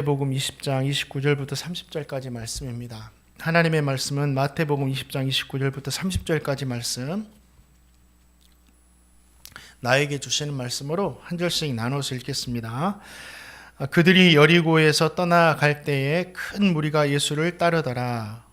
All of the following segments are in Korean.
마태복음 20장 29절부터 30절까지 말씀입니다. 하나님의 말씀은 마태복음 20장 29절부터 30절까지 말씀, 나에게 주시는 말씀으로 한 절씩 나눠서 읽겠습니다. 그들이 여리고에서 떠나갈 때에 큰 무리가 예수를 따르더라.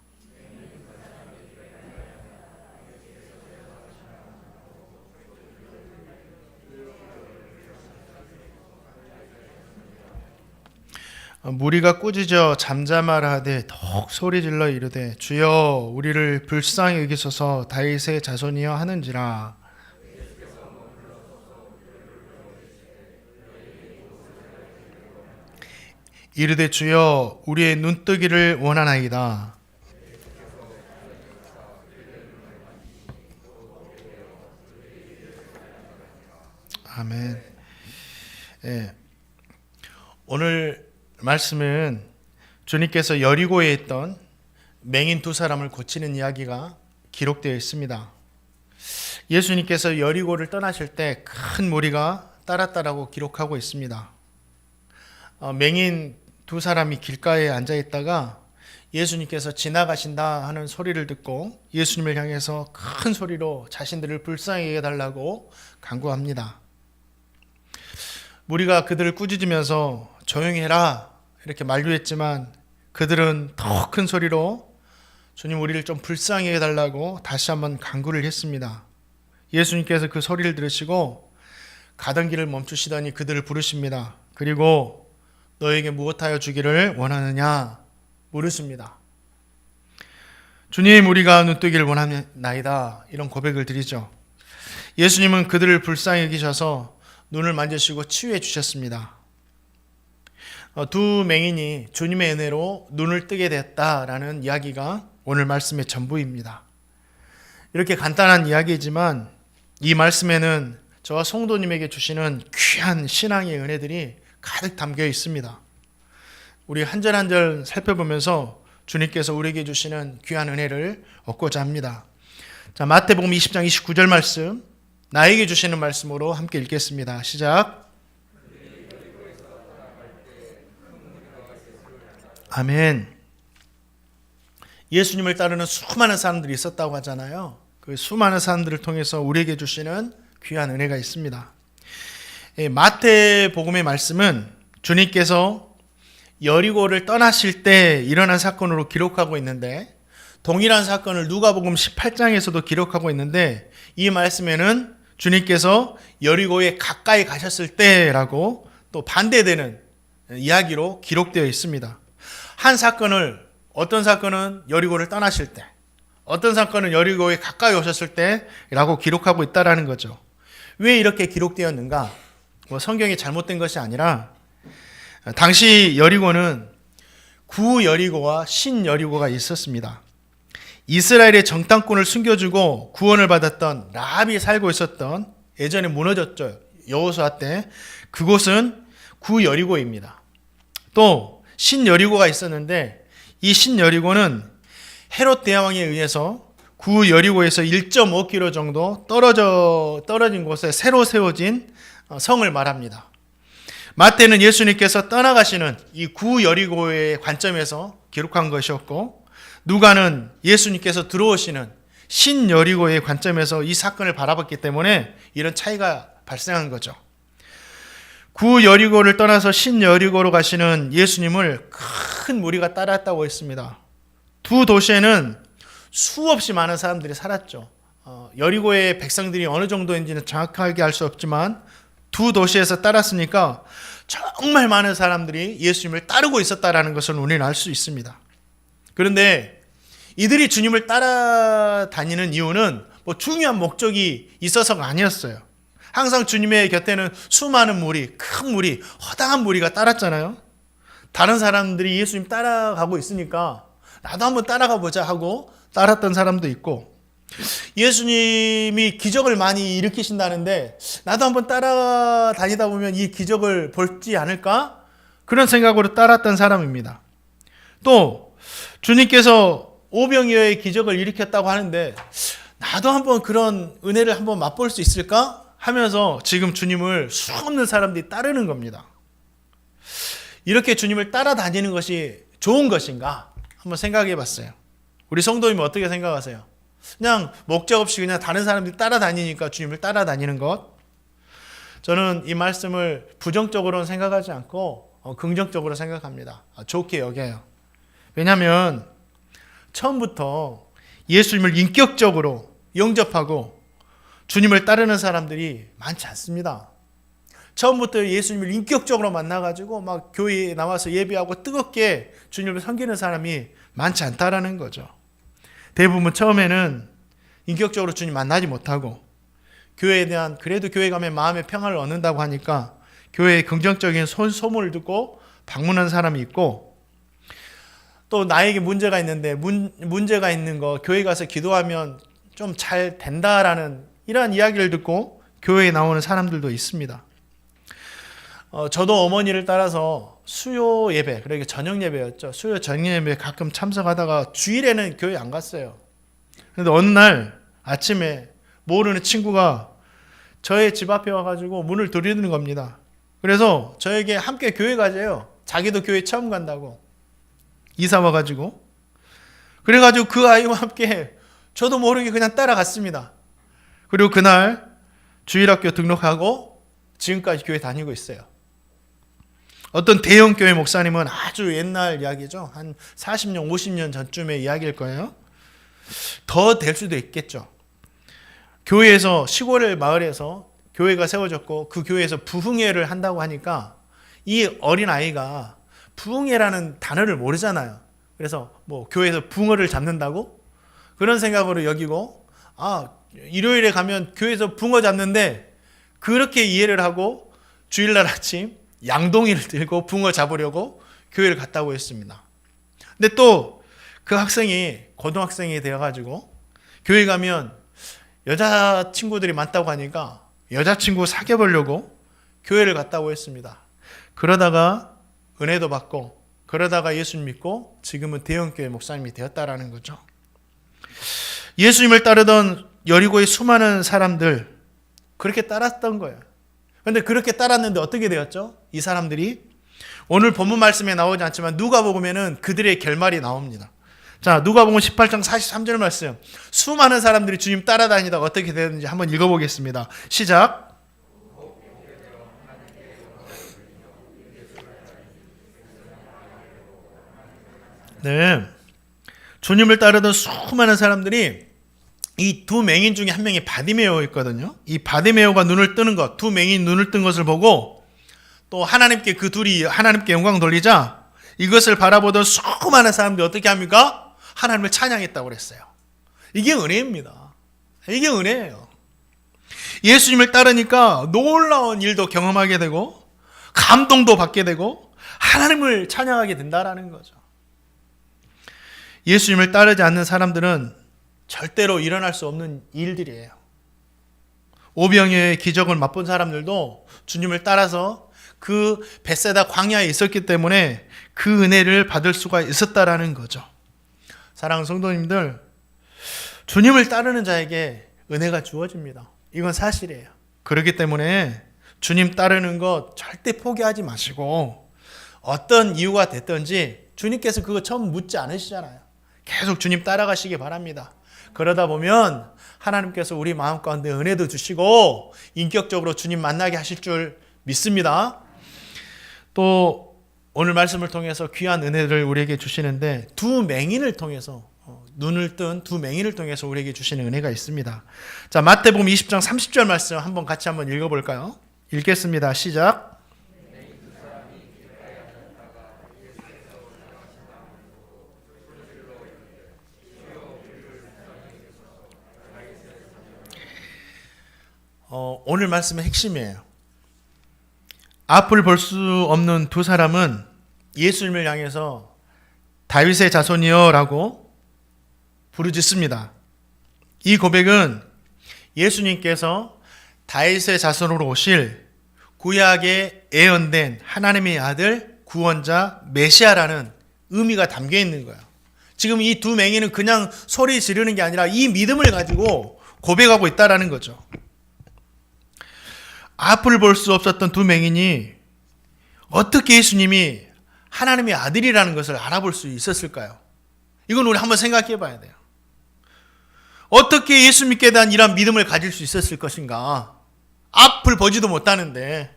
무리가 꾸짖어 잠잠하라 하되 더욱 소리질러 이르되 주여 우리를 불쌍히 여기소서 다윗의 자손이여 하는지라. 이르되 주여 우리의 눈뜨기를 원하나이다. 아멘. 오늘 말씀은 주님께서 여리고에 있던 맹인 두 사람을 고치는 이야기가 기록되어 있습니다. 예수님께서 여리고를 떠나실 때 큰 무리가 따랐다라고 기록하고 있습니다. 맹인 두 사람이 길가에 앉아 있다가 예수님께서 지나가신다 하는 소리를 듣고 예수님을 향해서 큰 소리로 자신들을 불쌍히 여겨달라고 간구합니다. 무리가 그들을 꾸짖으면서 조용히 해라 이렇게 만류했지만 그들은 더 큰 소리로 주님 우리를 좀 불쌍히 해달라고 다시 한번 간구를 했습니다. 예수님께서 그 소리를 들으시고 가던 길을 멈추시더니 그들을 부르십니다. 그리고 너에게 무엇하여 주기를 원하느냐 물으십니다. 주님 우리가 눈뜨기를 원하나이다 이런 고백을 드리죠. 예수님은 그들을 불쌍히 여기셔서 눈을 만지시고 치유해 주셨습니다. 두 맹인이 주님의 은혜로 눈을 뜨게 됐다라는 이야기가 오늘 말씀의 전부입니다. 이렇게 간단한 이야기이지만 이 말씀에는 저와 성도님에게 주시는 귀한 신앙의 은혜들이 가득 담겨 있습니다. 우리 한 절 한 절 살펴보면서 주님께서 우리에게 주시는 귀한 은혜를 얻고자 합니다. 자, 마태복음 20장 29절 말씀, 나에게 주시는 말씀으로 함께 읽겠습니다. 시작. 아멘. 예수님을 따르는 수많은 사람들이 있었다고 하잖아요. 그 수많은 사람들을 통해서 우리에게 주시는 귀한 은혜가 있습니다. 마태복음의 말씀은 주님께서 여리고를 떠나실 때 일어난 사건으로 기록하고 있는데 동일한 사건을 누가복음 18장에서도 기록하고 있는데 이 말씀에는 주님께서 여리고에 가까이 가셨을 때라고 또 반대되는 이야기로 기록되어 있습니다. 한 사건을, 어떤 사건은 여리고를 떠나실 때, 어떤 사건은 여리고에 가까이 오셨을 때라고 기록하고 있다는 거죠. 왜 이렇게 기록되었는가? 성경이 잘못된 것이 아니라 당시 여리고는 구 여리고와 신 여리고가 있었습니다. 이스라엘의 정탐꾼을 숨겨주고 구원을 받았던 라합이 살고 있었던, 예전에 무너졌죠. 여호수아 때. 그곳은 구 여리고입니다. 또 신 여리고가 있었는데 이 신 여리고는 헤롯 대왕에 의해서 구 여리고에서 1.5km 정도 떨어진 곳에 새로 세워진 성을 말합니다. 마태는 예수님께서 떠나가시는 이 구 여리고의 관점에서 기록한 것이었고, 누가는 예수님께서 들어오시는 신 여리고의 관점에서 이 사건을 바라봤기 때문에 이런 차이가 발생한 거죠. 구 여리고를 떠나서 신 여리고로 가시는 예수님을 큰 무리가 따랐다고 했습니다. 두 도시에는 수없이 많은 사람들이 살았죠. 여리고의 백성들이 어느 정도인지는 정확하게 알 수 없지만 두 도시에서 따랐으니까 정말 많은 사람들이 예수님을 따르고 있었다는 것을 우리는 알 수 있습니다. 그런데 이들이 주님을 따라다니는 이유는 중요한 목적이 있어서가 아니었어요. 항상 주님의 곁에는 수많은 무리, 큰 무리, 허다한 무리가 따랐잖아요. 다른 사람들이 예수님 따라가고 있으니까 나도 한번 따라가 보자 하고 따랐던 사람도 있고, 예수님이 기적을 많이 일으키신다는데 나도 한번 따라다니다 보면 이 기적을 볼지 않을까? 그런 생각으로 따랐던 사람입니다. 또 주님께서 오병이어의 기적을 일으켰다고 하는데 나도 한번 그런 은혜를 한번 맛볼 수 있을까? 하면서 지금 주님을 수없는 사람들이 따르는 겁니다. 이렇게 주님을 따라다니는 것이 좋은 것인가? 한번 생각해 봤어요. 우리 성도님은 어떻게 생각하세요? 그냥 목적 없이 그냥 다른 사람들이 따라다니니까 주님을 따라다니는 것? 저는 이 말씀을 부정적으로는 생각하지 않고 긍정적으로 생각합니다. 좋게 여겨요. 왜냐하면 처음부터 예수님을 인격적으로 영접하고 주님을 따르는 사람들이 많지 않습니다. 처음부터 예수님을 인격적으로 만나가지고 막 교회에 나와서 예배하고 뜨겁게 주님을 섬기는 사람이 많지 않다라는 거죠. 대부분 처음에는 인격적으로 주님 만나지 못하고 교회에 대한 그래도 교회 가면 마음의 평화를 얻는다고 하니까 교회의 긍정적인 소문을 듣고 방문한 사람이 있고 또 나에게 문제가 있는데 문제가 있는 거 교회 가서 기도하면 좀 잘 된다라는 이러한 이야기를 듣고 교회에 나오는 사람들도 있습니다. 저도 어머니를 따라서 수요 예배, 그러니까 저녁 예배였죠. 수요 저녁 예배 가끔 참석하다가 주일에는 교회 안 갔어요. 그런데 어느 날 아침에 모르는 친구가 저의 집 앞에 와가지고 문을 두드리는 겁니다. 그래서 저에게 함께 교회 가재요. 자기도 교회 처음 간다고. 이사 와가지고. 그래가지고 그 아이와 함께 저도 모르게 그냥 따라갔습니다. 그리고 그날 주일학교 등록하고 지금까지 교회 다니고 있어요. 어떤 대형 교회 목사님은 아주 옛날 이야기죠. 한 40년, 50년 전쯤의 이야기일 거예요. 더 될 수도 있겠죠. 교회에서 시골의 마을에서 교회가 세워졌고 그 교회에서 부흥회를 한다고 하니까 이 어린 아이가 부흥회라는 단어를 모르잖아요. 그래서 뭐 교회에서 붕어를 잡는다고 그런 생각으로 여기고 일요일에 가면 교회에서 붕어 잡는데 그렇게 이해를 하고 주일날 아침 양동이를 들고 붕어 잡으려고 교회를 갔다고 했습니다. 근데 또 그 학생이 고등학생이 되어가지고 교회 가면 여자친구들이 많다고 하니까 여자친구 사귀어보려고 교회를 갔다고 했습니다. 그러다가 은혜도 받고 그러다가 예수님 믿고 지금은 대형교회 목사님이 되었다라는 거죠. 예수님을 따르던 여리고의 수많은 사람들 그렇게 따랐던 거예요. 그런데 그렇게 따랐는데 어떻게 되었죠? 이 사람들이 오늘 본문 말씀에 나오지 않지만 누가복음에는 그들의 결말이 나옵니다. 자, 누가복음 18장 43절 말씀. 수많은 사람들이 주님 따라다니다가 어떻게 되는지 한번 읽어보겠습니다. 시작. 네, 주님을 따르던 수많은 사람들이 이 두 맹인 중에 한 명이 바디메오였거든요. 이 바디메오가 눈을 뜨는 것, 두 맹인 눈을 뜬 것을 보고 또 하나님께 그 둘이 하나님께 영광 돌리자 이것을 바라보던 수많은 사람들이 어떻게 합니까? 하나님을 찬양했다고 그랬어요. 이게 은혜입니다. 이게 은혜예요. 예수님을 따르니까 놀라운 일도 경험하게 되고 감동도 받게 되고 하나님을 찬양하게 된다라는 거죠. 예수님을 따르지 않는 사람들은 절대로 일어날 수 없는 일들이에요. 오병이어의 기적을 맛본 사람들도 주님을 따라서 그 벳세다 광야에 있었기 때문에 그 은혜를 받을 수가 있었다라는 거죠. 사랑하는 성도님들, 주님을 따르는 자에게 은혜가 주어집니다. 이건 사실이에요. 그렇기 때문에 주님 따르는 것 절대 포기하지 마시고 어떤 이유가 됐든지 주님께서 그거 처음 묻지 않으시잖아요. 계속 주님 따라가시기 바랍니다. 그러다 보면 하나님께서 우리 마음 가운데 은혜도 주시고 인격적으로 주님 만나게 하실 줄 믿습니다. 또 오늘 말씀을 통해서 귀한 은혜를 우리에게 주시는데 두 맹인을 통해서 눈을 뜬 두 맹인을 통해서 우리에게 주시는 은혜가 있습니다. 자, 마태복음 20장 30절 말씀 같이 한번 읽어볼까요? 읽겠습니다. 시작. 오늘 말씀의 핵심이에요. 앞을 볼 수 없는 두 사람은 예수님을 향해서 다윗의 자손이여 라고 부르짖습니다. 이 고백은 예수님께서 다윗의 자손으로 오실 구약에 예언된 하나님의 아들 구원자 메시아라는 의미가 담겨 있는 거예요. 지금 이 두 맹인은 그냥 소리 지르는 게 아니라 이 믿음을 가지고 고백하고 있다라는 거죠. 앞을 볼 수 없었던 두 맹인이 어떻게 예수님이 하나님의 아들이라는 것을 알아볼 수 있었을까요? 이건 우리 한번 생각해 봐야 돼요. 어떻게 예수 믿게 대한 이런 믿음을 가질 수 있었을 것인가? 앞을 보지도 못하는데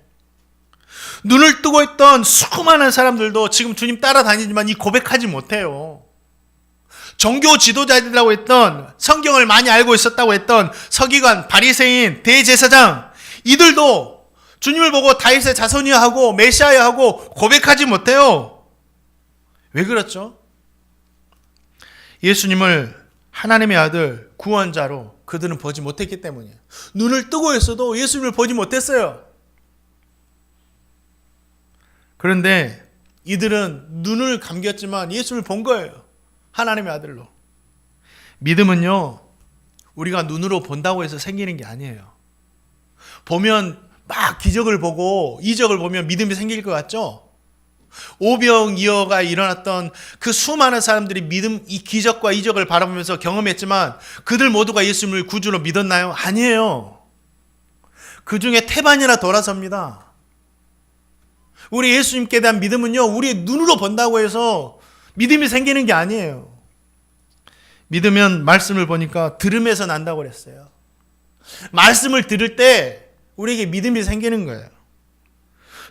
눈을 뜨고 있던 수많은 사람들도 지금 주님 따라다니지만 이 고백하지 못해요. 종교 지도자들이라고 했던, 성경을 많이 알고 있었다고 했던 서기관, 바리새인, 대제사장, 이들도 주님을 보고 다윗의 자손이야 하고 메시아야 하고 고백하지 못해요. 왜 그렇죠? 예수님을 하나님의 아들, 구원자로 그들은 보지 못했기 때문이에요. 눈을 뜨고 있어도 예수님을 보지 못했어요. 그런데 이들은 눈을 감겼지만 예수님을 본 거예요. 하나님의 아들로. 믿음은요, 우리가 눈으로 본다고 해서 생기는 게 아니에요. 보면 막 기적을 보고 이적을 보면 믿음이 생길 것 같죠? 오병이어가 일어났던 그 수많은 사람들이 믿음, 이 기적과 이적을 바라보면서 경험했지만 그들 모두가 예수님을 구주로 믿었나요? 아니에요. 그 중에 태반이나 돌아섭니다. 우리 예수님께 대한 믿음은요, 우리의 눈으로 본다고 해서 믿음이 생기는 게 아니에요. 믿으면 말씀을 보니까 들음에서 난다고 그랬어요. 말씀을 들을 때 우리에게 믿음이 생기는 거예요.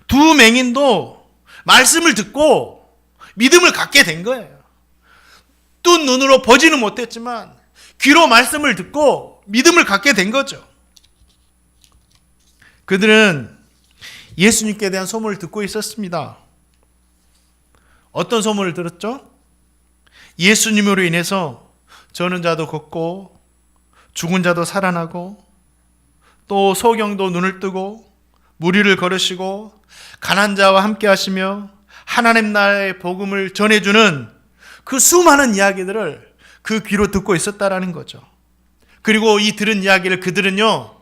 두 맹인도 말씀을 듣고 믿음을 갖게 된 거예요. 뜬 눈으로 보지는 못했지만 귀로 말씀을 듣고 믿음을 갖게 된 거죠. 그들은 예수님께 대한 소문을 듣고 있었습니다. 어떤 소문을 들었죠? 예수님으로 인해서 저는 자도 걷고 죽은 자도 살아나고 또 소경도 눈을 뜨고 무리를 걸으시고 가난한 자와 함께 하시며 하나님 나라의 복음을 전해주는 그 수많은 이야기들을 그 귀로 듣고 있었다라는 거죠. 그리고 이 들은 이야기를 그들은요,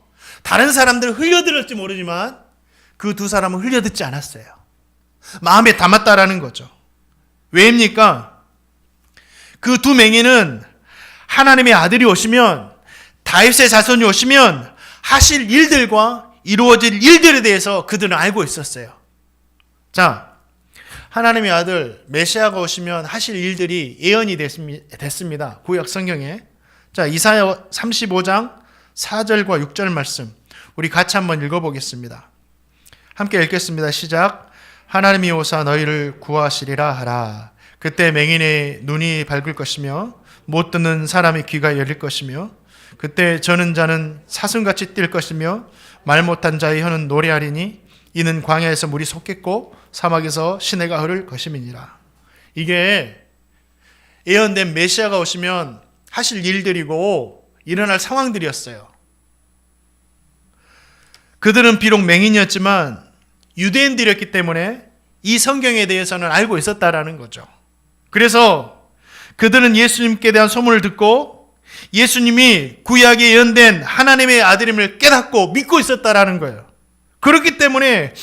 다른 사람들은 흘려들을지 모르지만 그 두 사람은 흘려듣지 않았어요. 마음에 담았다라는 거죠. 왜입니까? 그 두 맹인은 하나님의 아들이 오시면, 다윗의 자손이 오시면 하실 일들과 이루어질 일들에 대해서 그들은 알고 있었어요. 자, 하나님의 아들 메시아가 오시면 하실 일들이 예언이 됐습니다. 구약 성경에. 자, 이사야 35장 4절과 6절 말씀 우리 같이 한번 읽어보겠습니다. 함께 읽겠습니다. 시작. 하나님이 오사 너희를 구하시리라 하라. 그때 맹인의 눈이 밝을 것이며 못 듣는 사람의 귀가 열릴 것이며 그때 저는 자는 사슴같이 뛸 것이며 말 못한 자의 혀는 노래하리니 이는 광야에서 물이 솟겠고 사막에서 시내가 흐를 것임이니라. 이게 예언된 메시아가 오시면 하실 일들이고 일어날 상황들이었어요. 그들은 비록 맹인이었지만 유대인들이었기 때문에 이 성경에 대해서는 알고 있었다라는 거죠. 그래서 그들은 예수님께 대한 소문을 듣고 예수님이 구약에 예언된 하나님의 아들임을 깨닫고 믿고 있었다라는 거예요. 그렇기 때문에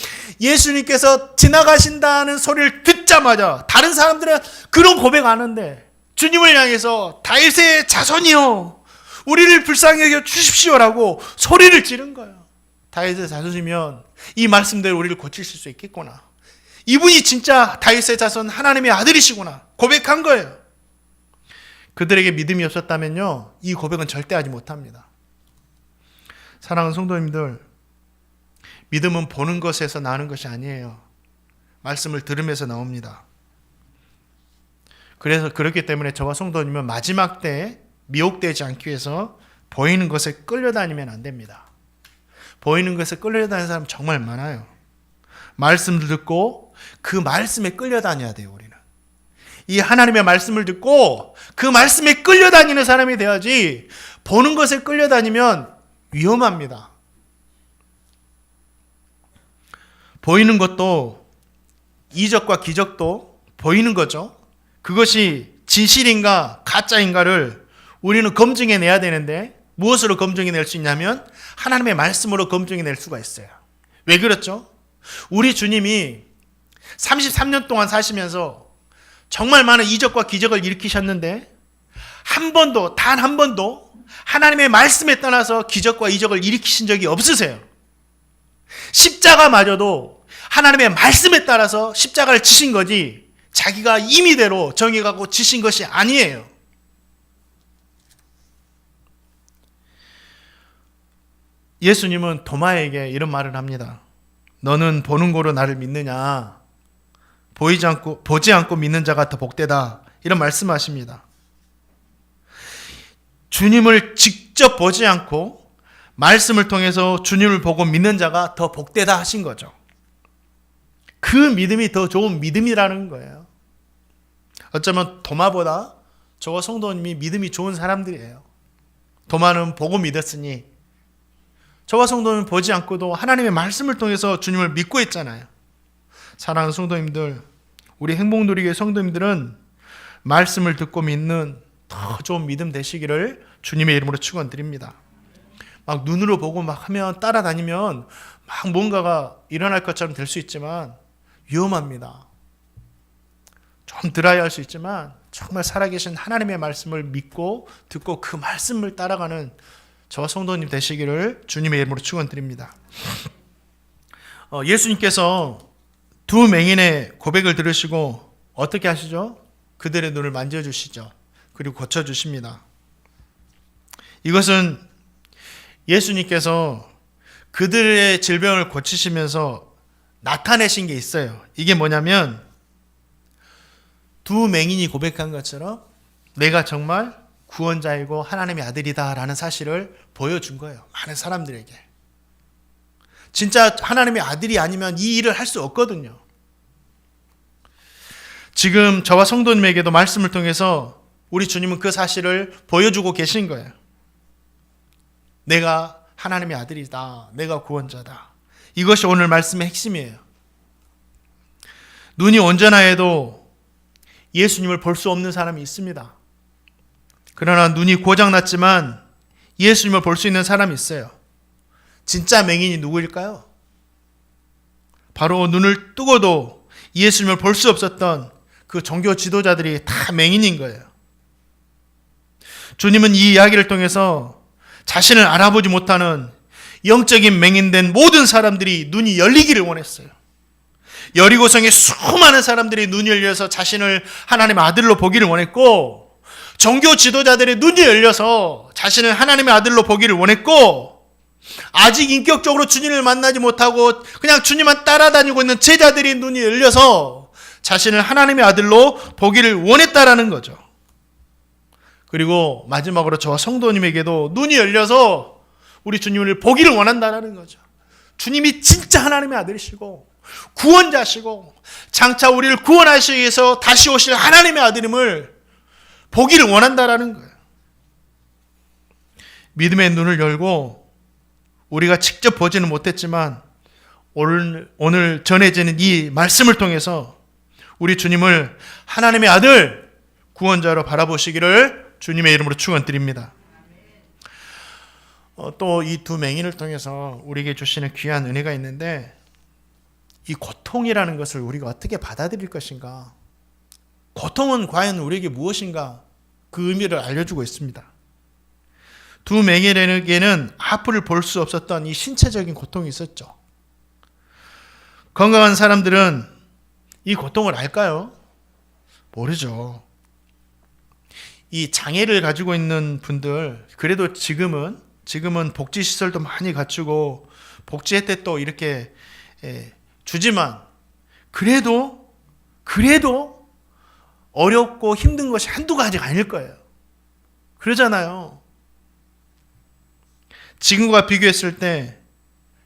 예수님께서 지나가신다는 소리를 듣자마자 다른 사람들은 그런 고백 안 하는데 주님을 향해서 다윗의 자손이요 우리를 불쌍히 여겨 주십시오라고 소리를 지른 거예요. 다윗의 자손이면 이 말씀대로 우리를 고치실 수 있겠구나. 이분이 진짜 다윗의 자손 하나님의 아들이시구나 고백한 거예요. 그들에게 믿음이 없었다면요, 이 고백은 절대 하지 못합니다. 사랑하는 성도님들, 믿음은 보는 것에서 나는 것이 아니에요. 말씀을 들으면서 나옵니다. 그래서 그렇기 때문에 저와 성도님은 마지막 때에 미혹되지 않기 위해서 보이는 것에 끌려다니면 안 됩니다. 보이는 것에 끌려다니는 사람 정말 많아요. 말씀을 듣고 그 말씀에 끌려다녀야 돼요. 우리는 이 하나님의 말씀을 듣고 그 말씀에 끌려다니는 사람이 돼야지 보는 것에 끌려다니면 위험합니다. 보이는 것도 이적과 기적도 보이는 거죠. 그것이 진실인가 가짜인가를 우리는 검증해내야 되는데 무엇으로 검증해낼 수 있냐면 하나님의 말씀으로 검증해낼 수가 있어요. 왜 그렇죠? 우리 주님이 33년 동안 사시면서 정말 많은 이적과 기적을 일으키셨는데 단 한 번도 하나님의 말씀에 떠나서 기적과 이적을 일으키신 적이 없으세요. 십자가마저도 하나님의 말씀에 따라서 십자가를 치신 거지 자기가 임의대로 정해가고 지신 것이 아니에요. 예수님은 도마에게 이런 말을 합니다. 너는 보는 고로 나를 믿느냐? 보지 않고 믿는 자가 더 복되다. 이런 말씀하십니다. 주님을 직접 보지 않고 말씀을 통해서 주님을 보고 믿는 자가 더 복되다 하신 거죠. 그 믿음이 더 좋은 믿음이라는 거예요. 어쩌면 도마보다 저와 성도님이 믿음이 좋은 사람들이에요. 도마는 보고 믿었으니 저와 성도는 보지 않고도 하나님의 말씀을 통해서 주님을 믿고 있잖아요. 사랑하는 성도님들, 우리 행복누리교회 성도님들은 말씀을 듣고 믿는 더 좋은 믿음 되시기를 주님의 이름으로 축원드립니다. 막 눈으로 보고 막 하면 따라다니면 막 뭔가가 일어날 것처럼 될 수 있지만 위험합니다. 좀 드라이할 수 있지만 정말 살아계신 하나님의 말씀을 믿고 듣고 그 말씀을 따라가는 저와 성도님 되시기를 주님의 이름으로 축원드립니다. 예수님께서 두 맹인의 고백을 들으시고 어떻게 하시죠? 그들의 눈을 만져주시죠. 그리고 고쳐주십니다. 이것은 예수님께서 그들의 질병을 고치시면서 나타내신 게 있어요. 이게 뭐냐면 두 맹인이 고백한 것처럼 내가 정말 구원자이고 하나님의 아들이다라는 사실을 보여준 거예요. 많은 사람들에게. 진짜 하나님의 아들이 아니면 이 일을 할 수 없거든요. 지금 저와 성도님에게도 말씀을 통해서 우리 주님은 그 사실을 보여주고 계신 거예요. 내가 하나님의 아들이다. 내가 구원자다. 이것이 오늘 말씀의 핵심이에요. 눈이 온전하여도 예수님을 볼 수 없는 사람이 있습니다. 그러나 눈이 고장났지만 예수님을 볼 수 있는 사람이 있어요. 진짜 맹인이 누구일까요? 바로 눈을 뜨고도 예수님을 볼 수 없었던 그 종교 지도자들이 다 맹인인 거예요. 주님은 이 이야기를 통해서 자신을 알아보지 못하는 영적인 맹인된 모든 사람들이 눈이 열리기를 원했어요. 여리고성의 수많은 사람들이 눈이 열려서 자신을 하나님의 아들로 보기를 원했고, 종교 지도자들의 눈이 열려서 자신을 하나님의 아들로 보기를 원했고, 아직 인격적으로 주님을 만나지 못하고 그냥 주님만 따라다니고 있는 제자들이 눈이 열려서 자신을 하나님의 아들로 보기를 원했다라는 거죠. 그리고 마지막으로 저와 성도님에게도 눈이 열려서 우리 주님을 보기를 원한다는 거죠. 주님이 진짜 하나님의 아들이시고 구원자시고 장차 우리를 구원하시기 위해서 다시 오실 하나님의 아들임을 보기를 원한다라는 거예요. 믿음의 눈을 열고 우리가 직접 보지는 못했지만 오늘 전해지는 이 말씀을 통해서 우리 주님을 하나님의 아들 구원자로 바라보시기를 주님의 이름으로 축원드립니다. 또 이 두 맹인을 통해서 우리에게 주시는 귀한 은혜가 있는데, 이 고통이라는 것을 우리가 어떻게 받아들일 것인가, 고통은 과연 우리에게 무엇인가, 그 의미를 알려주고 있습니다. 두 맹인에게는 앞을 볼 수 없었던 이 신체적인 고통이 있었죠. 건강한 사람들은 이 고통을 알까요? 모르죠. 이 장애를 가지고 있는 분들, 그래도 지금은 복지시설도 많이 갖추고 복지 혜택도 이렇게 주지만 그래도 어렵고 힘든 것이 한두 가지가 아닐 거예요. 그러잖아요. 지금과 비교했을 때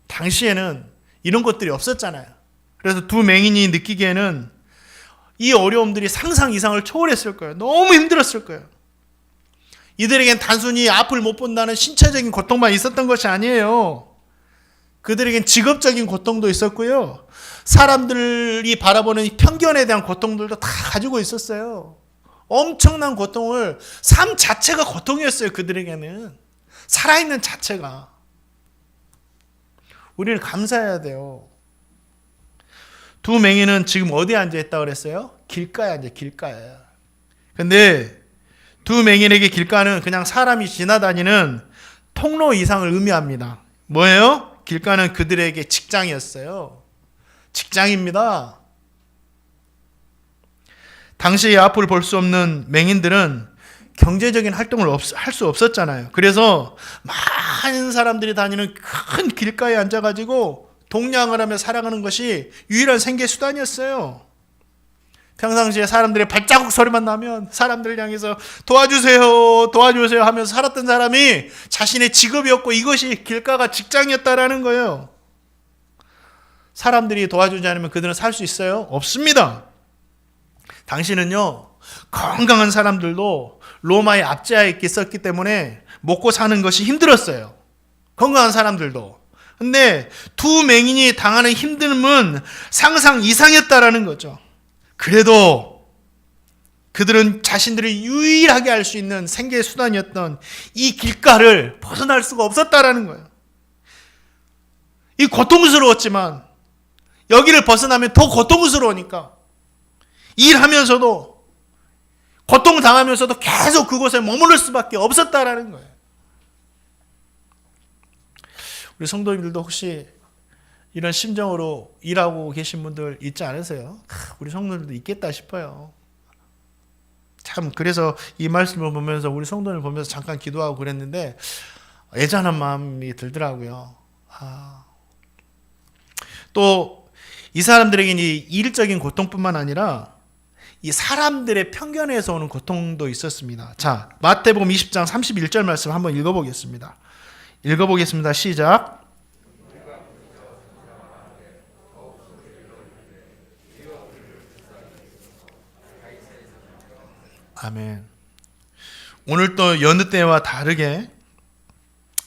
당시에는 이런 것들이 없었잖아요. 그래서 두 맹인이 느끼기에는 이 어려움들이 상상 이상을 초월했을 거예요. 너무 힘들었을 거예요. 이들에겐 단순히 앞을 못 본다는 신체적인 고통만 있었던 것이 아니에요. 그들에겐 직업적인 고통도 있었고요. 사람들이 바라보는 편견에 대한 고통들도 다 가지고 있었어요. 엄청난 고통을, 삶 자체가 고통이었어요. 그들에게는 살아있는 자체가. 우리는 감사해야 돼요. 두 맹인은 지금 어디에 앉아있다고 그랬어요? 길가에 앉아, 길가에. 근데 두 맹인에게 길가는 그냥 사람이 지나다니는 통로 이상을 의미합니다. 뭐예요? 길가는 그들에게 직장이었어요. 직장입니다. 당시에 앞을 볼 수 없는 맹인들은 경제적인 활동을 할 수 없었잖아요. 그래서 많은 사람들이 다니는 큰 길가에 앉아가지고 동냥을 하며 살아가는 것이 유일한 생계 수단이었어요. 평상시에 사람들의 발자국 소리만 나면 사람들을 향해서 도와주세요, 도와주세요 하면서 살았던 사람이 자신의 직업이었고 이것이 길가가 직장이었다라는 거예요. 사람들이 도와주지 않으면 그들은 살 수 있어요? 없습니다. 당시는요, 건강한 사람들도 로마의 압제하에 있었기 때문에 먹고 사는 것이 힘들었어요. 건강한 사람들도. 근데 두 맹인이 당하는 힘듦은 상상 이상이었다라는 거죠. 그래도 그들은 자신들이 유일하게 할 수 있는 생계 수단이었던 이 길가를 벗어날 수가 없었다라는 거예요. 이 고통스러웠지만 여기를 벗어나면 더 고통스러우니까 일하면서도 고통당하면서도 계속 그곳에 머무를 수밖에 없었다라는 거예요. 우리 성도님들도 혹시 이런 심정으로 일하고 계신 분들 있지 않으세요? 우리 성도들도 있겠다 싶어요. 참 그래서 이 말씀을 보면서 우리 성도를 보면서 잠깐 기도하고 그랬는데 애잔한 마음이 들더라고요. 또 이 사람들에게는 이 일적인 고통뿐만 아니라 이 사람들의 편견에서 오는 고통도 있었습니다. 자, 마태복음 20장 31절 말씀 한번 읽어보겠습니다. 시작. 아멘. 오늘 또 여느 때와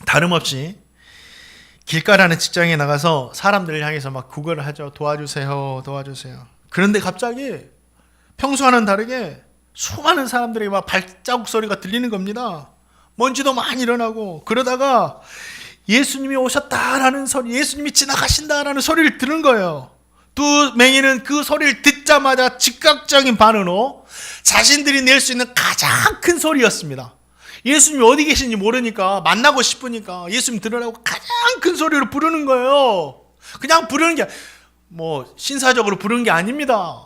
다름없이 길가라는 직장에 나가서 사람들을 향해서 막 구걸을 하죠. 도와주세요, 도와주세요. 그런데 갑자기 평소와는 다르게 수많은 사람들에게 막 발자국 소리가 들리는 겁니다. 먼지도 많이 일어나고 그러다가 예수님이 오셨다라는 소리, 예수님이 지나가신다라는 소리를 들은 거예요. 두 맹인은 그 소리를 듣자마자 즉각적인 반응으로 자신들이 낼 수 있는 가장 큰 소리였습니다. 예수님이 어디 계신지 모르니까 만나고 싶으니까 예수님 들으라고 가장 큰 소리로 부르는 거예요. 그냥 부르는 게 신사적으로 부르는 게 아닙니다.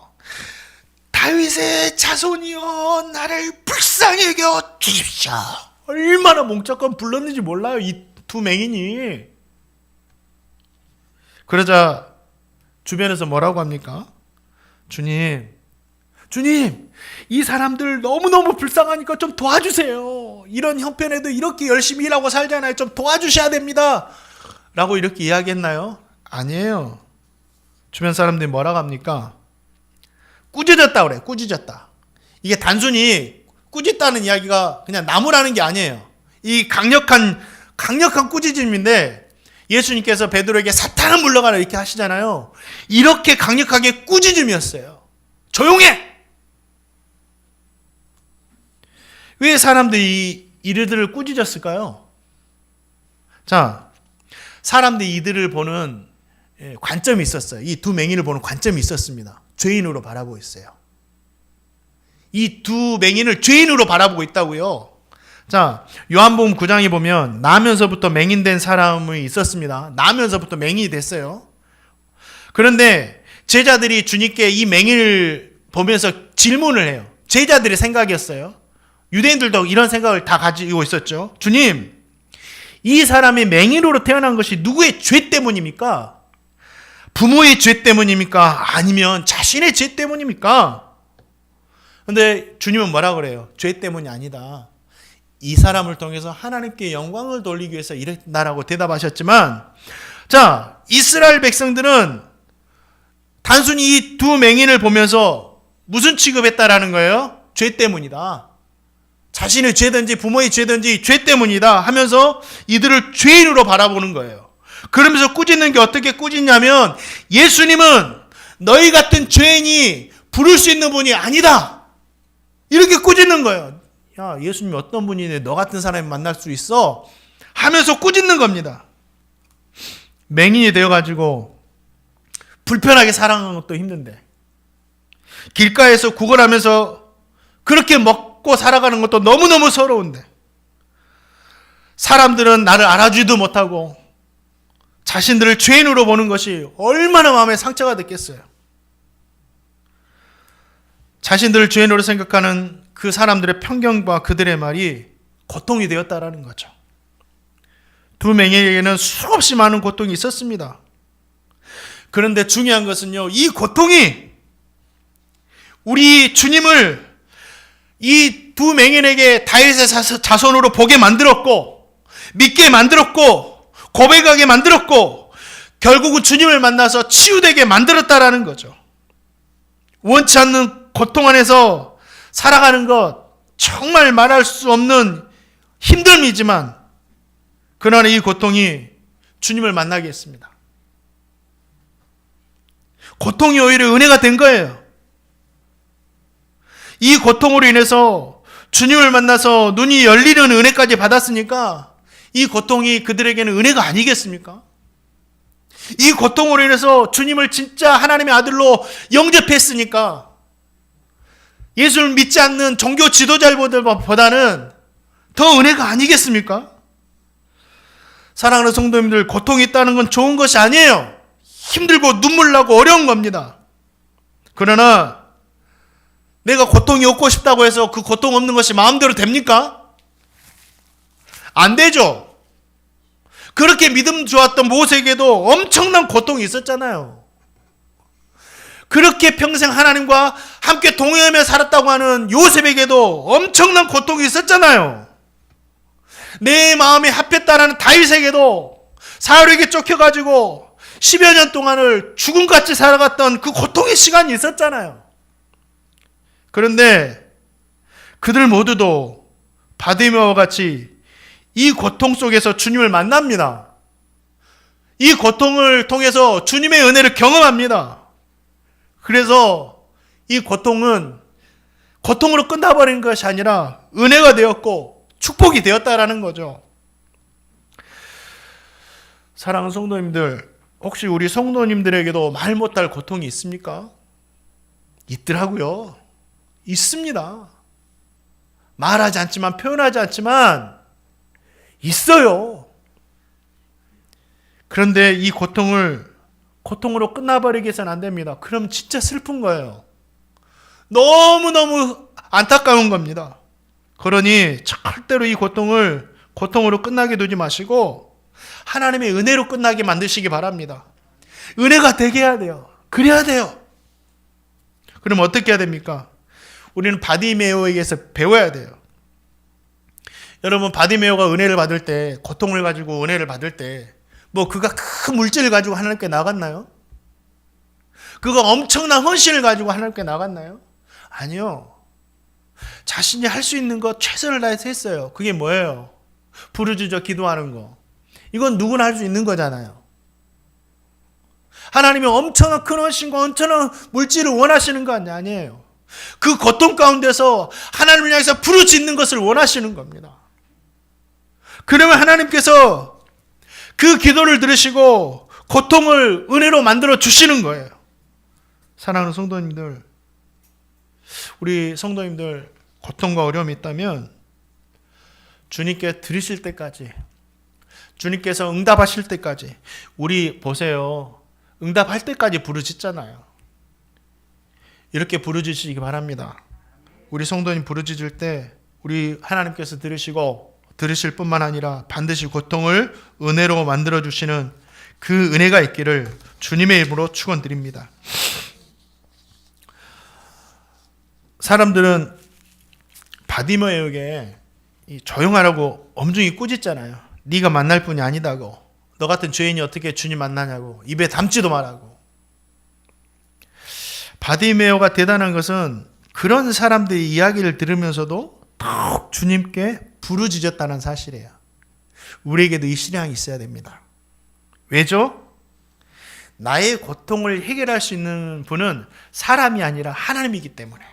다윗의 자손이여 나를 불쌍히 여겨 주십시오. 얼마나 몽짝건 불렀는지 몰라요, 이 두 맹인이. 그러자 주변에서 뭐라고 합니까? 주님, 이 사람들 너무너무 불쌍하니까 좀 도와주세요. 이런 형편에도 이렇게 열심히 일하고 살잖아요. 좀 도와주셔야 됩니다. 라고 이렇게 이야기했나요? 아니에요. 주변 사람들이 뭐라고 합니까? 꾸짖었다 그래. 꾸짖었다. 이게 단순히 꾸짖다는 이야기가 그냥 나무라는 게 아니에요. 이 강력한 꾸짖음인데 예수님께서 베드로에게 사탄은 물러가라 이렇게 하시잖아요. 이렇게 강력하게 꾸짖음이었어요. 조용해! 왜 사람들이 이들을 꾸짖었을까요? 자, 사람들이 이들을 보는 관점이 있었어요. 이 두 맹인을 보는 관점이 있었습니다. 죄인으로 바라보고 있어요. 이 두 맹인을 죄인으로 바라보고 있다고요. 자, 요한복음 9장에 보면 나면서부터 맹인된 사람이 있었습니다. 나면서부터 맹인이 됐어요. 그런데 제자들이 주님께 이 맹인을 보면서 질문을 해요. 제자들의 생각이었어요. 유대인들도 이런 생각을 다 가지고 있었죠. 주님, 이 사람이 맹인으로 태어난 것이 누구의 죄 때문입니까? 부모의 죄 때문입니까? 아니면 자신의 죄 때문입니까? 근데 주님은 뭐라 그래요? 죄 때문이 아니다. 이 사람을 통해서 하나님께 영광을 돌리기 위해서 이랬다라고 대답하셨지만, 자, 이스라엘 백성들은 단순히 이 두 맹인을 보면서 무슨 취급했다라는 거예요? 죄 때문이다. 자신의 죄든지 부모의 죄든지 죄 때문이다 하면서 이들을 죄인으로 바라보는 거예요. 그러면서 꾸짖는 게 어떻게 꾸짖냐면 예수님은 너희 같은 죄인이 부를 수 있는 분이 아니다. 이렇게 꾸짖는 거예요. 야, 예수님이 어떤 분이네 너 같은 사람이 만날 수 있어? 하면서 꾸짖는 겁니다. 맹인이 되어가지고 불편하게 살아가는 것도 힘든데 길가에서 구걸하면서 그렇게 먹고 살아가는 것도 너무너무 서러운데 사람들은 나를 알아주지도 못하고 자신들을 죄인으로 보는 것이 얼마나 마음에 상처가 됐겠어요. 자신들을 죄인으로 생각하는 그 사람들의 편견과 그들의 말이 고통이 되었다라는 거죠. 두 맹인에게는 수없이 많은 고통이 있었습니다. 그런데 중요한 것은요, 이 고통이 우리 주님을 이 두 맹인에게 다윗의 자손으로 보게 만들었고, 믿게 만들었고, 고백하게 만들었고, 결국은 주님을 만나서 치유되게 만들었다라는 거죠. 원치 않는 고통 안에서 살아가는 것, 정말 말할 수 없는 힘듦이지만, 그러나 이 고통이 주님을 만나게 했습니다. 고통이 오히려 은혜가 된 거예요. 이 고통으로 인해서 주님을 만나서 눈이 열리는 은혜까지 받았으니까 이 고통이 그들에게는 은혜가 아니겠습니까? 이 고통으로 인해서 주님을 진짜 하나님의 아들로 영접했으니까 예수를 믿지 않는 종교 지도자들보다는 더 은혜가 아니겠습니까? 사랑하는 성도님들, 고통이 있다는 건 좋은 것이 아니에요. 힘들고 눈물 나고 어려운 겁니다. 그러나 내가 고통이 없고 싶다고 해서 그 고통 없는 것이 마음대로 됩니까? 안 되죠. 그렇게 믿음 좋았던 모세에게도 엄청난 고통이 있었잖아요. 그렇게 평생 하나님과 함께 동행하며 살았다고 하는 요셉에게도 엄청난 고통이 있었잖아요. 내 마음이 합했다라는 다윗에게도 사울에게 쫓겨가지고 10여 년 동안을 죽음같이 살아갔던 그 고통의 시간이 있었잖아요. 그런데 그들 모두도 바디메오와 같이 이 고통 속에서 주님을 만납니다. 이 고통을 통해서 주님의 은혜를 경험합니다. 그래서 이 고통은 고통으로 끝나버린 것이 아니라 은혜가 되었고 축복이 되었다라는 거죠. 사랑하는 성도님들, 혹시 우리 성도님들에게도 말 못할 고통이 있습니까? 있더라고요. 있습니다. 말하지 않지만, 표현하지 않지만 있어요. 그런데 이 고통으로 끝나버리게 해서는 안 됩니다. 그럼 진짜 슬픈 거예요. 너무너무 안타까운 겁니다. 그러니 절대로 이 고통으로 끝나게 두지 마시고 하나님의 은혜로 끝나게 만드시기 바랍니다. 은혜가 되게 해야 돼요. 그래야 돼요. 그럼 어떻게 해야 됩니까? 우리는 바디메오에게서 배워야 돼요. 여러분, 바디메오가 은혜를 받을 때, 고통을 가지고 은혜를 받을 때, 그가 큰 물질을 가지고 하나님께 나갔나요? 그가 엄청난 헌신을 가지고 하나님께 나갔나요? 아니요. 자신이 할 수 있는 것 최선을 다해서 했어요. 그게 뭐예요? 부르짖어 기도하는 거. 이건 누구나 할 수 있는 거잖아요. 하나님이 엄청난 큰 헌신과 엄청난 물질을 원하시는 거 아니에요. 그 고통 가운데서 하나님을 향해서 부르짖는 것을 원하시는 겁니다. 그러면 하나님께서 그 기도를 들으시고 고통을 은혜로 만들어 주시는 거예요. 사랑하는 성도님들, 우리 성도님들 고통과 어려움이 있다면 주님께 들으실 때까지, 주님께서 응답하실 때까지, 우리 보세요. 응답할 때까지 부르짖잖아요. 이렇게 부르짖으시기 바랍니다. 우리 성도님 부르짖을 때 우리 하나님께서 들으실 뿐만 아니라 반드시 고통을 은혜로 만들어주시는 그 은혜가 있기를 주님의 이름으로 축원드립니다. 사람들은 바디메오에게 조용하라고 엄중히 꾸짖잖아요. 네가 만날 분이 아니다고. 너 같은 죄인이 어떻게 주님 만나냐고. 입에 담지도 말라고. 바디메오가 대단한 것은 그런 사람들의 이야기를 들으면서도 더욱 주님께 부르짖었다는 사실이에요. 우리에게도 이 신앙이 있어야 됩니다. 왜죠? 나의 고통을 해결할 수 있는 분은 사람이 아니라 하나님이기 때문에.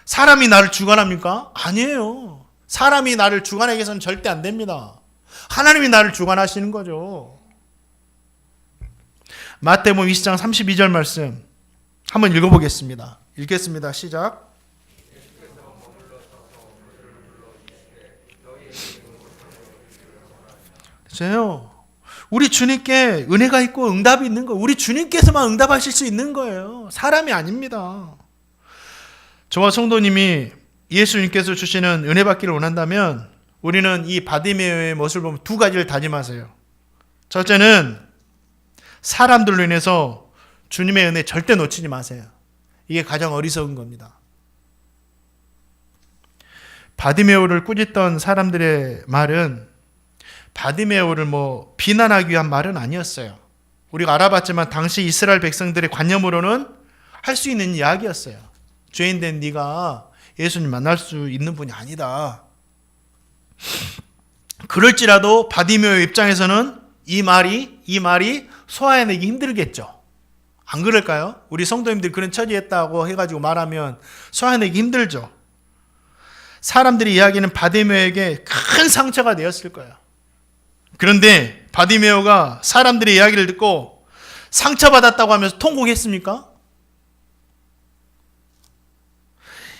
사람이 나를 주관합니까? 아니에요. 사람이 나를 주관하게 해서는 절대 안 됩니다. 하나님이 나를 주관하시는 거죠. 마태복음 20장 32절 말씀 한번 읽어보겠습니다. 읽겠습니다. 시작. 그렇죠. 우리 주님께 은혜가 있고 응답이 있는 거예요. 우리 주님께서만 응답하실 수 있는 거예요. 사람이 아닙니다. 저와 성도님이 예수님께서 주시는 은혜 받기를 원한다면 우리는 이 바디메오의 모습을 보면 두 가지를 다짐하세요. 첫째는 사람들로 인해서 주님의 은혜 절대 놓치지 마세요. 이게 가장 어리석은 겁니다. 바디메오를 꾸짖던 사람들의 말은 바디메오를 비난하기 위한 말은 아니었어요. 우리가 알아봤지만 당시 이스라엘 백성들의 관념으로는 할 수 있는 이야기였어요. 죄인된 네가 예수님 만날 수 있는 분이 아니다. 그럴지라도 바디메오 입장에서는 이 말이 소화해내기 힘들겠죠. 안 그럴까요? 우리 성도님들이 그런 처지했다고 해가지고 말하면 소화해내기 힘들죠. 사람들이 이야기는 바디메오에게 큰 상처가 되었을 거예요. 그런데 바디메오가 사람들의 이야기를 듣고 상처받았다고 하면서 통곡했습니까?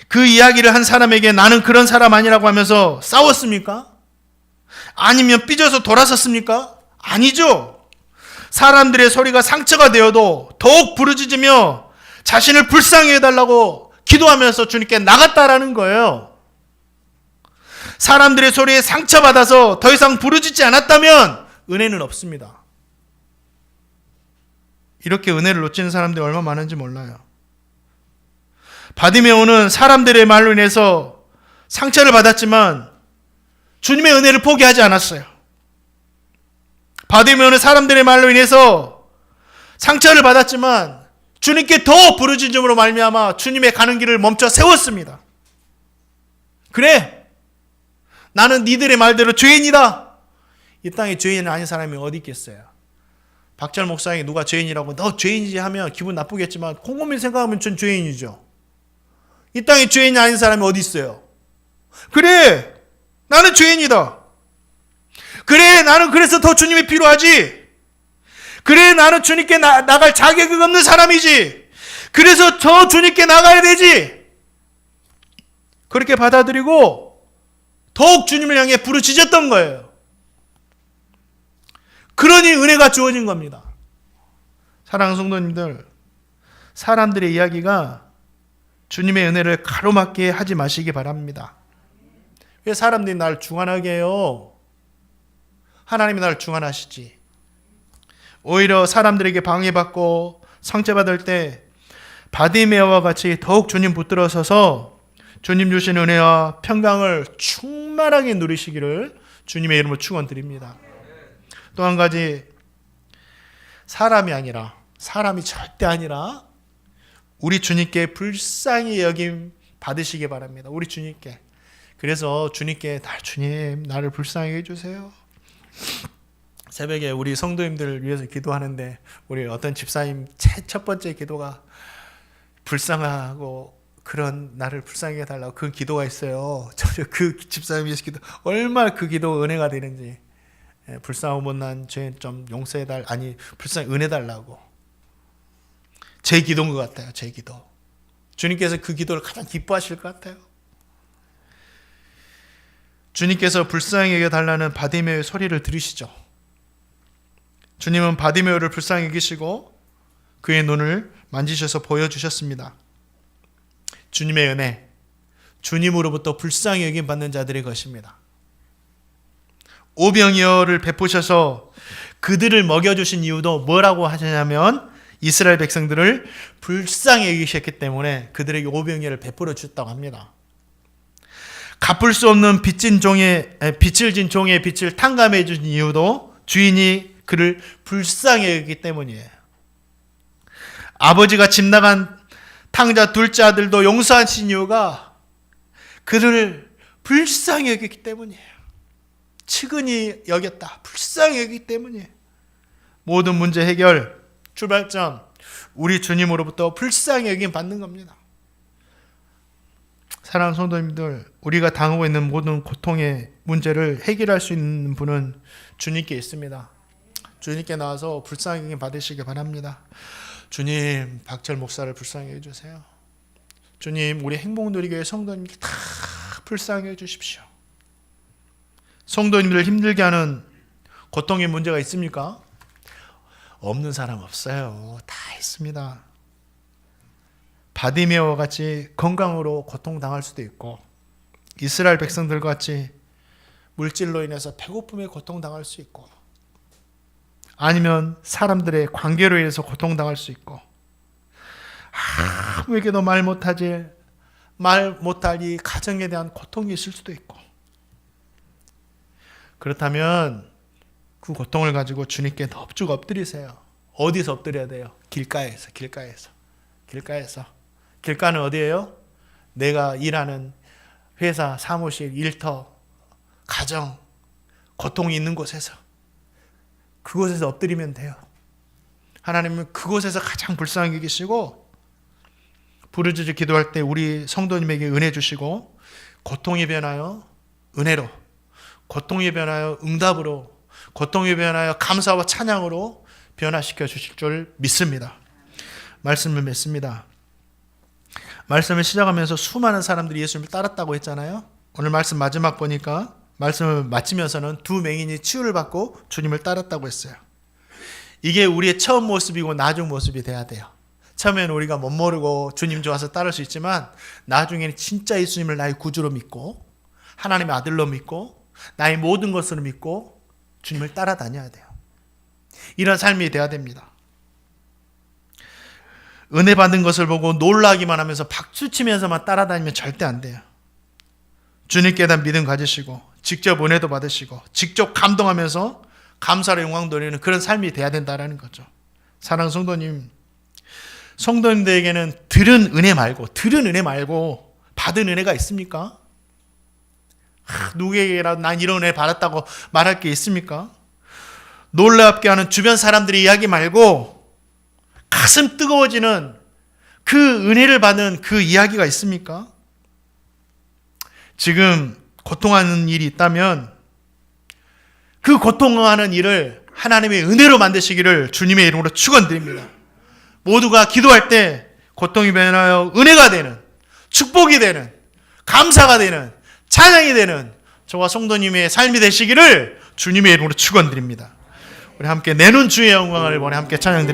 그 이야기를 한 사람에게 나는 그런 사람 아니라고 하면서 싸웠습니까? 아니면 삐져서 돌아섰습니까? 아니죠. 사람들의 소리가 상처가 되어도 더욱 부르짖으며 자신을 불쌍히 해달라고 기도하면서 주님께 나갔다라는 거예요. 사람들의 소리에 상처받아서 더 이상 부르짖지 않았다면 은혜는 없습니다. 이렇게 은혜를 놓치는 사람들이 얼마나 많은지 몰라요. 바디메오는 사람들의 말로 인해서 상처를 받았지만 주님의 은혜를 포기하지 않았어요. 바디메오는 사람들의 말로 인해서 상처를 받았지만 주님께 더 부르짖음으로 말미암아 주님의 가는 길을 멈춰 세웠습니다. 그래, 나는 니들의 말대로 죄인이다. 이 땅에 죄인 아닌 사람이 어디 있겠어요? 박철 목사에게 누가 죄인이라고 너 죄인이지 하면 기분 나쁘겠지만 곰곰이 생각하면 전 죄인이죠. 이 땅에 죄인이 아닌 사람이 어디 있어요? 그래, 나는 죄인이다. 그래, 나는 그래서 더 주님이 필요하지. 그래, 나는 주님께 나갈 자격이 없는 사람이지. 그래서 저 주님께 나가야 되지. 그렇게 받아들이고 더욱 주님을 향해 부르짖었던 거예요. 그러니 은혜가 주어진 겁니다. 사랑하는 성도님들, 사람들의 이야기가 주님의 은혜를 가로막게 하지 마시기 바랍니다. 왜 사람들이 나를 중한하게 해요? 하나님이 나를 중한하시지. 오히려 사람들에게 방해받고 상처받을 때 바디메오와 같이 더욱 주님 붙들어 서서 주님 주신 은혜와 평강을 충만하게 누리시기를 주님의 이름으로 축원드립니다. 또 한 가지, 사람이 절대 아니라 우리 주님께 불쌍히 여김 받으시기 바랍니다. 우리 주님께. 그래서 주님께 주님 나를 불쌍히 해주세요. 새벽에 우리 성도님들을 위해서 기도하는데 우리 어떤 집사님 첫 번째 기도가 불쌍하고 그런 나를 불쌍히 해달라고 그 기도가 있어요. 그 집사님 위해서 기도 얼마나 그 기도 은혜가 되는지. 불쌍하고 못난 죄 좀 용서해달 불쌍히 은혜 달라고. 제 기도인 것 같아요. 제 기도. 주님께서 그 기도를 가장 기뻐하실 것 같아요. 주님께서 불쌍히 여겨달라는 바디메오의 소리를 들으시죠. 주님은 바디메오를 불쌍히 여기시고 그의 눈을 만지셔서 보여주셨습니다. 주님의 은혜, 주님으로부터 불쌍히 여김 받는 자들의 것입니다. 오병이어를 베푸셔서 그들을 먹여주신 이유도 뭐라고 하시냐면 이스라엘 백성들을 불쌍히 여기셨기 때문에 그들에게 오병이어를 베풀어 주셨다고 합니다. 갚을 수 없는 빚을 진 종의 빚을 탕감해 준 이유도 주인이 그를 불쌍히 여기기 때문이에요. 아버지가 집 나간 탕자 둘째 아들도 용서하신 이유가 그를 불쌍히 여기기 때문이에요. 측은히 여겼다. 불쌍히 여기기 때문이에요. 모든 문제 해결 출발점 우리 주님으로부터 불쌍히 여김 받는 겁니다. 사랑하는 성도님들, 우리가 당하고 있는 모든 고통의 문제를 해결할 수 있는 분은 주님께 있습니다. 주님께 나와서 불쌍히 여김 받으시기 바랍니다. 주님, 박철 목사를 불쌍히 해주세요. 주님, 우리 행복누리교회 성도님께 다 불쌍히 해주십시오. 성도님들을 힘들게 하는 고통의 문제가 있습니까? 없는 사람 없어요. 다 있습니다. 바디메오와 같이 건강으로 고통당할 수도 있고, 이스라엘 백성들과 같이 물질로 인해서 배고픔에 고통당할 수 있고, 아니면 사람들의 관계로 인해서 고통당할 수 있고, 아무에게도 말 못할 이 가정에 대한 고통이 있을 수도 있고, 그렇다면 그 고통을 가지고 주님께 넙죽 엎드리세요. 어디서 엎드려야 돼요? 길가에서. 길가는 어디예요? 내가 일하는 회사, 사무실, 일터, 가정, 고통이 있는 곳에서, 그곳에서 엎드리면 돼요. 하나님은 그곳에서 가장 불쌍하게 계시고, 부르짖어 기도할 때 우리 성도님에게 은혜 주시고, 고통이 변하여 은혜로, 고통이 변하여 응답으로, 고통이 변하여 감사와 찬양으로 변화시켜 주실 줄 믿습니다. 말씀을 맺습니다. 말씀을 시작하면서 수많은 사람들이 예수님을 따랐다고 했잖아요. 오늘 말씀 마지막 보니까 말씀을 마치면서는 두 맹인이 치유를 받고 주님을 따랐다고 했어요. 이게 우리의 처음 모습이고 나중 모습이 돼야 돼요. 처음에는 우리가 못 모르고 주님 좋아서 따를 수 있지만, 나중에는 진짜 예수님을 나의 구주로 믿고 하나님의 아들로 믿고 나의 모든 것으로 믿고 주님을 따라다녀야 돼요. 이런 삶이 돼야 됩니다. 은혜 받은 것을 보고 놀라기만 하면서 박수치면서만 따라다니면 절대 안 돼요. 주님께 대한 믿음 가지시고 직접 은혜도 받으시고 직접 감동하면서 감사로 영광 돌리는 그런 삶이 돼야 된다는 거죠. 사랑하는 성도님, 성도님들에게는 들은 은혜 말고 받은 은혜가 있습니까? 누구에게라도 난 이런 은혜 받았다고 말할 게 있습니까? 놀랍게 하는 주변 사람들의 이야기 말고 가슴 뜨거워지는 그 은혜를 받는 그 이야기가 있습니까? 지금 고통하는 일이 있다면 그 고통하는 일을 하나님의 은혜로 만드시기를 주님의 이름으로 축원드립니다. 모두가 기도할 때 고통이 변하여 은혜가 되는, 축복이 되는, 감사가 되는, 찬양이 되는 저와 성도님의 삶이 되시기를 주님의 이름으로 축원드립니다. 우리 함께 내는 주의 영광을 원해 함께 찬양드립니다.